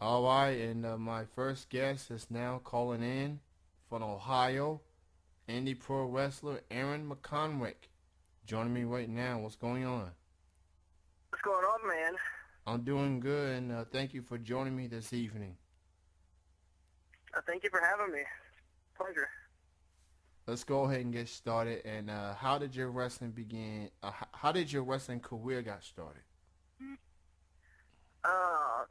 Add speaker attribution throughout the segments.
Speaker 1: All right, and my first guest is now calling in from Ohio, Indy pro wrestler Aaron McCormick. Joining me right now. What's going on?
Speaker 2: What's going on, man?
Speaker 1: I'm doing good, and thank you for joining me this evening.
Speaker 2: Thank you for having me. Pleasure.
Speaker 1: Let's go ahead and get started. And how did your wrestling begin? How did your wrestling career got started?
Speaker 2: Uh,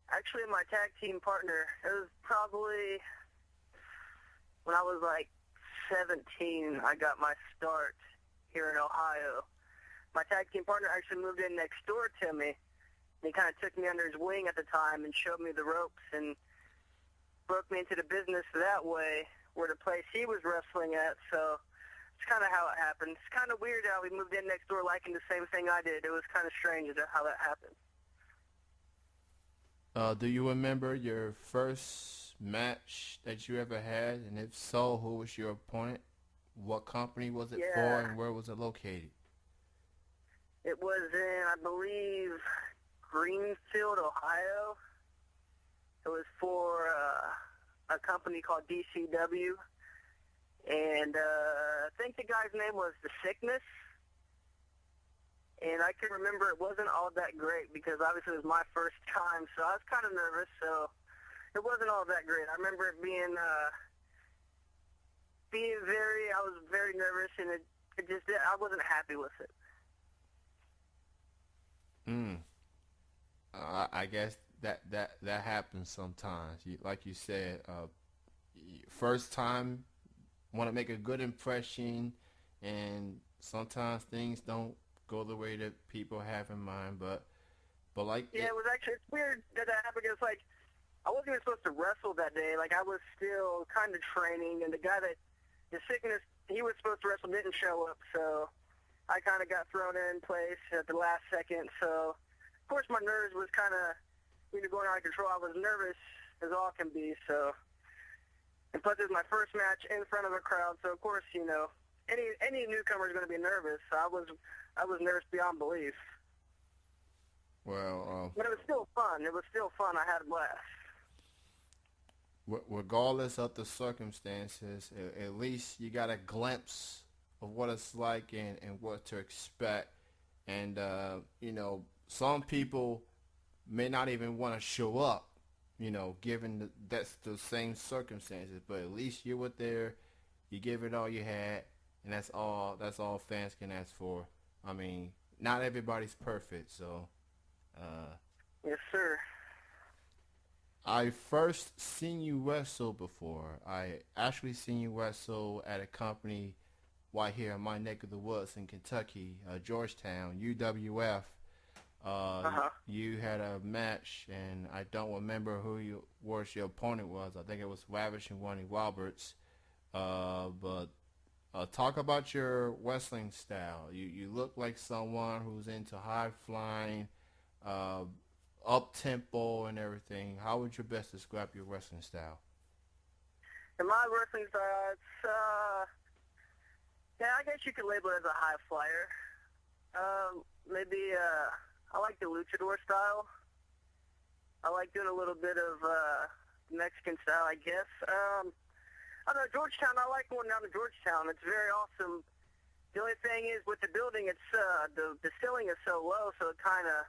Speaker 2: Actually, my tag team partner, it was probably when I was like 17, I got my start here in Ohio. My tag team partner actually moved in next door to me. And he kind of took me under his wing at the time and showed me the ropes and broke me into the business that way, where the place he was wrestling at. So it's kind of how it happened. It's kind of weird how we moved in next door liking the same thing I did. It was kind of strange how that happened.
Speaker 1: Do you remember your first match that you ever had? And if so, who was your opponent? What company was it for,
Speaker 2: Yeah,
Speaker 1: and where was it located?
Speaker 2: it was in, I believe, Greenfield, Ohio. It was for a company called DCW. And I think the guy's name was The Sickness. And I can remember it wasn't all that great because obviously it was my first time, so I was kind of nervous, so it wasn't all that great. I remember it I was very nervous, and I wasn't happy with it.
Speaker 1: Mm. I guess that happens sometimes. Like you said, first time want to make a good impression, and sometimes things don't go the way that people have in mind. But like
Speaker 2: Yeah,
Speaker 1: it,
Speaker 2: it was actually, it's weird that happened because, like, I wasn't even supposed to wrestle that day. Like, I was still kind of training, and the sickness, he was supposed to wrestle, didn't show up, so I kind of got thrown in place at the last second. So, of course, my nerves was kind of, going out of control. I was nervous as all can be, so. And plus, it was my first match in front of a crowd, so, of course, any newcomer is going to be nervous. So I was nervous beyond belief.
Speaker 1: well,
Speaker 2: But it was still fun. It was still fun. I had a blast.
Speaker 1: regardless of the circumstances, at least you got a glimpse of what it's like and what to expect. And some people may not even want to show up, given that's the same circumstances. But at least you were there, you gave it all you had, and that's all. That's all fans can ask for. I mean, not everybody's perfect, so uh,
Speaker 2: Yes, sir.
Speaker 1: I first seen you wrestle before. I actually seen you wrestle at a company right here in my neck of the woods in Kentucky, Georgetown, UWF.
Speaker 2: Uh-huh.
Speaker 1: You had a match, and I don't remember who your opponent was. I think it was Ravishing Ronnie Roberts. But talk about your wrestling style. You look like someone who's into high flying, uh, up tempo, and everything. How would you best describe your wrestling style?
Speaker 2: And my wrestling style, yeah, I guess you could label it as a high flyer. Maybe, I like the luchador style. I like doing a little bit of, Mexican style, I guess. I don't know, Georgetown, I like going down to Georgetown. It's very awesome. The only thing is with the building, the ceiling is so low, so it kind of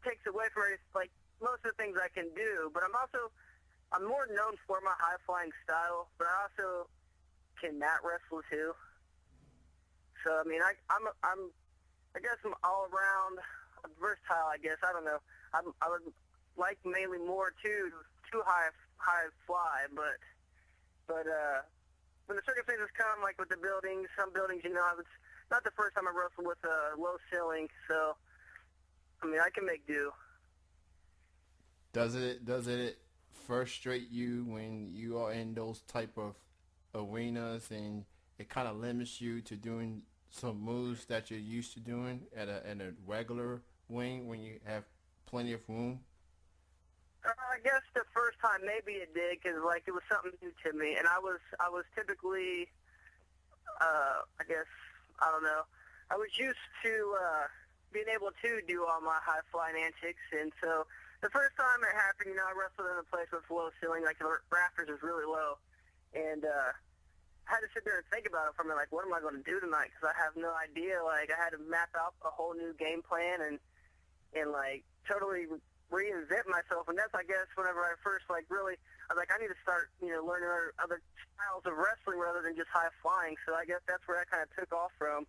Speaker 2: takes away from like most of the things I can do. But I'm more known for my high flying style, but I also can mat wrestle too. So I mean, I guess I'm all around versatile. I guess I don't know. I would like mainly more too high fly, but when the circumstances come, like with the buildings, some buildings, it's not the first time I wrestled with a low ceiling, so I mean, I can make do.
Speaker 1: Does it frustrate you when you are in those type of arenas and it kind of limits you to doing some moves that you're used to doing at a regular wing when you have plenty of room?
Speaker 2: I guess the first time maybe it did because like it was something new to me, and I was typically, I guess I don't know, I was used to being able to do all my high-flying antics. And so the first time it happened, I wrestled in a place with low ceiling, like the rafters was really low. And I had to sit there and think about it for me, like, what am I going to do tonight? Because I have no idea. Like, I had to map out a whole new game plan and like, totally reinvent myself. And that's, I guess, whenever I first, like, really, I was like, I need to start, learning other styles of wrestling rather than just high-flying. So I guess that's where I kind of took off from.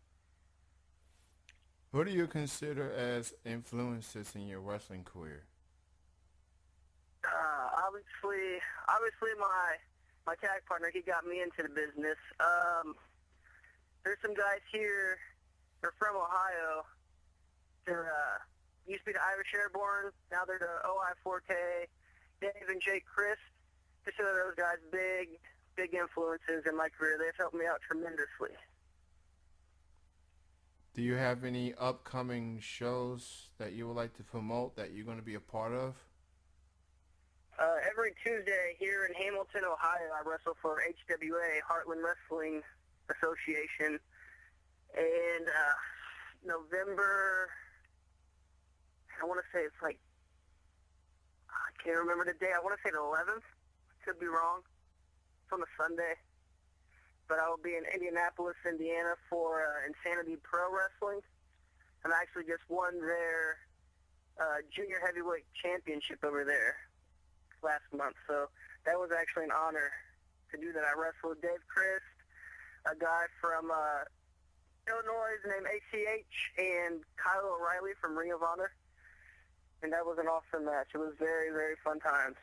Speaker 1: What do you consider as influences in your wrestling career?
Speaker 2: Obviously, my tag partner, he got me into the business. There's some guys here. They're from Ohio. They're used to be the Irish Airborne. Now they're the OI4K. Dave and Jake Chris. Consider those guys big influences in my career. They've helped me out tremendously.
Speaker 1: Do you have any upcoming shows that you would like to promote that you're going to be a part of?
Speaker 2: Every Tuesday here in Hamilton, Ohio, I wrestle for HWA, Heartland Wrestling Association. And November, I want to say it's like, I can't remember the day. I want to say the 11th. Could be wrong. It's on a Sunday. But I will be in Indianapolis, Indiana for Insanity Pro Wrestling. And I actually just won their junior heavyweight championship over there last month. So that was actually an honor to do that. I wrestled Dave Christ, a guy from Illinois named ACH, and Kyle O'Reilly from Ring of Honor. And that was an awesome match. It was very, very fun times.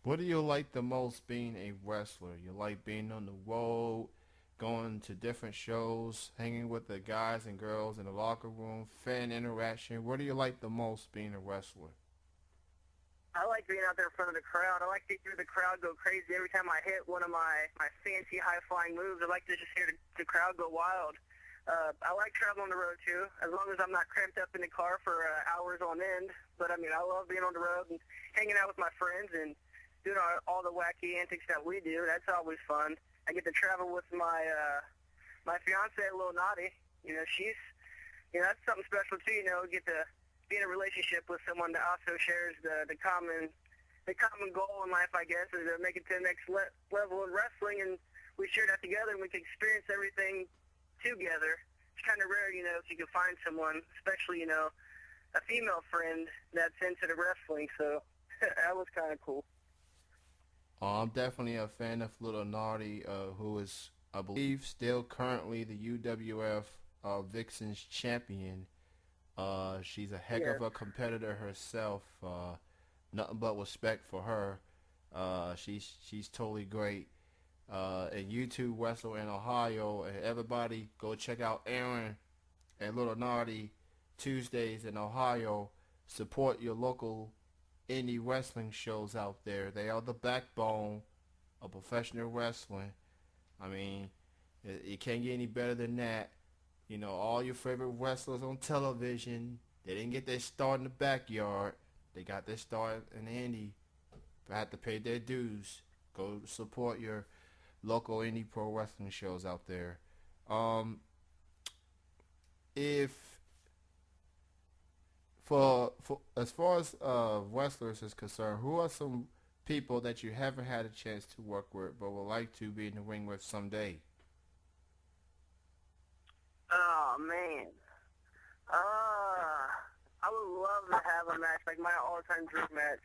Speaker 1: What do you like the most being a wrestler? You like being on the road, going to different shows, hanging with the guys and girls in the locker room, fan interaction. What do you like the most being a wrestler?
Speaker 2: I like being out there in front of the crowd. I like to hear the crowd go crazy every time I hit one of my fancy high-flying moves. I like to just hear the crowd go wild. I like traveling on the road, too, as long as I'm not cramped up in the car for hours on end. But, I love being on the road and hanging out with my friends and doing all the wacky antics that we do. That's always fun. I get to travel with my fiance, Lil Naughty. She's, that's something special too. Get to be in a relationship with someone that also shares the common goal in life, I guess, is to make it to the next level in wrestling, and we share that together, and we can experience everything together. It's kind of rare, if you can find someone, especially, a female friend that's into the wrestling. So that was kind of cool.
Speaker 1: I'm definitely a fan of Little Naughty, who is, I believe, still currently the UWF Vixens champion. She's a heck of a competitor herself. Nothing but respect for her. She's totally great. And you two wrestle in Ohio, and everybody go check out Aaron and Little Naughty Tuesdays in Ohio. Support your local indie wrestling shows out there. They are the backbone of professional wrestling. It can't get any better than that. All your favorite wrestlers on television, they didn't get their start in the backyard. They got their start in Indy. They had to pay their dues. Go support your local indie pro wrestling shows out there. As far as wrestlers is concerned, who are some people that you haven't had a chance to work with but would like to be in the ring with someday?
Speaker 2: Oh, man. I would love to have a match, like my all-time dream match,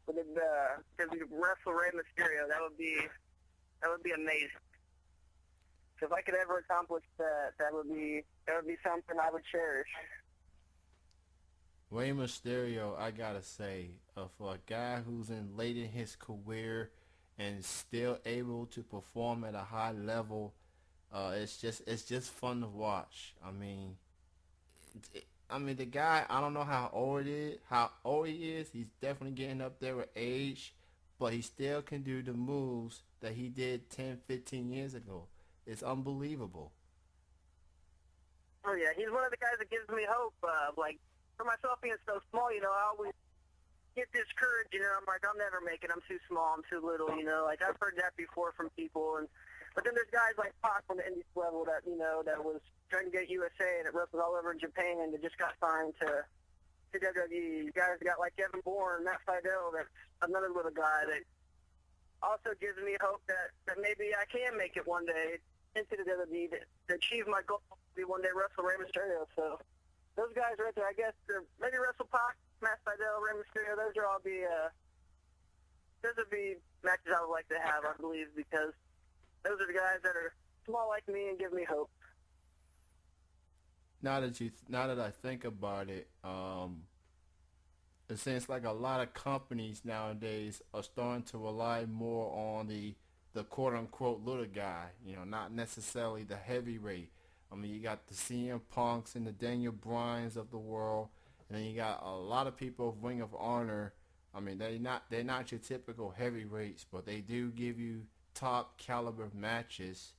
Speaker 2: with to wrestle Rey Mysterio. That would be amazing. So if I could ever accomplish that would be something I would cherish.
Speaker 1: Rey Mysterio, I gotta say, for a guy who's late in his career and still able to perform at a high level, it's just fun to watch. The guy, I don't know how old he is. He's definitely getting up there with age, but he still can do the moves that he did 10, 15 years ago. It's unbelievable.
Speaker 2: Oh yeah, he's one of the guys that gives me hope. For myself being so small, I always get this courage, I'm like, I'll never make it. I'm too small. I'm too little, Like, I've heard that before from people. But then there's guys like Pac on the Indies level that, that was trying to get USA, and it wrestled all over in Japan, and it just got signed to WWE. You guys got like Evan Bourne, Matt Fidel, that's another little guy that also gives me hope that maybe I can make it one day into the WWE to achieve my goal to be one day wrestle Rey Mysterio. So those guys right there, I guess, maybe Wrestle Pac, Matt Fidel, Rey Mysterio, those would be matches I would like to have, I believe, because those are the guys that are small like me and give me hope.
Speaker 1: Now that I think about it, it seems like a lot of companies nowadays are starting to rely more on the quote unquote little guy, not necessarily the heavyweight. I mean, you got the CM Punks and the Daniel Bryans of the world, and then you got a lot of people of Ring of Honor. I mean, they're not your typical heavyweights, but they do give you top caliber matches,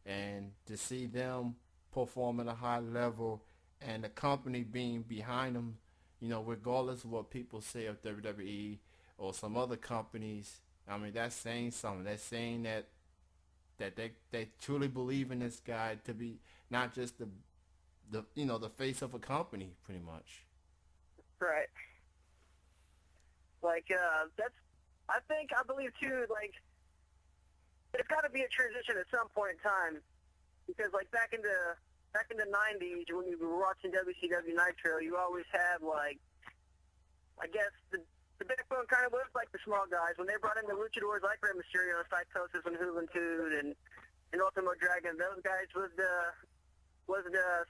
Speaker 1: and to see them perform at a high level and the company being behind them, regardless of what people say of WWE or some other companies, I mean, that's saying something. That's saying that they truly believe in this guy to be not just the face of a company, pretty much.
Speaker 2: Right. Like, I believe too, like, there's got to be a transition at some point in time, because like back in the 90s when you were watching WCW Nitro, you always had, like, I guess the backbone kind of looked like the small guys. When they brought in the luchadors like Rey Mysterio, Psychosis, and Juventud, and Ultimo Dragon, those guys was the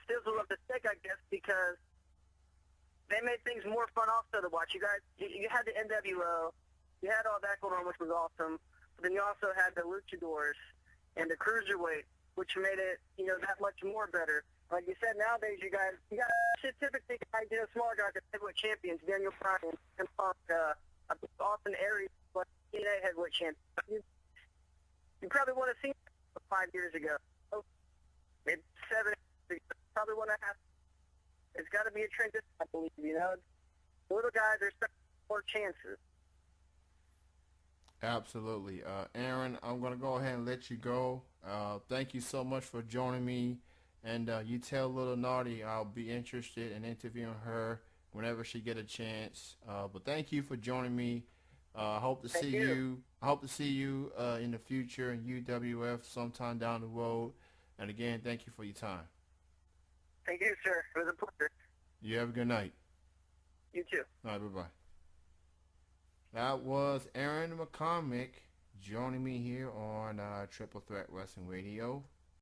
Speaker 2: sizzle of the stick, I guess, because they made things more fun also to watch. You guys, you had the NWO, you had all that going on, which was awesome. But then you also had the luchadors and the cruiserweight, which made it, that much more better. Like you said, nowadays you got typically smaller guys that heavyweight champions, Daniel Bryan and Punk, Austin Aries, but TNA heavyweight champion. You probably want to see 5 years ago, maybe 7 years ago. Probably want to have. It's got to be a transition, I believe. The little guys are more chances.
Speaker 1: Absolutely. Aaron, I'm going to go ahead and let you go. Thank you so much for joining me. And you tell Little Naughty I'll be interested in interviewing her whenever she get a chance. But thank you for joining me. I hope to see you. I hope to see you in the future in UWF sometime down the road. And again, thank you for your time.
Speaker 2: Thank you, sir. It was a pleasure.
Speaker 1: You have a good night.
Speaker 2: You too.
Speaker 1: All right, bye-bye. That was Aaron McCormick joining me here on Triple Threat Wrestling Radio.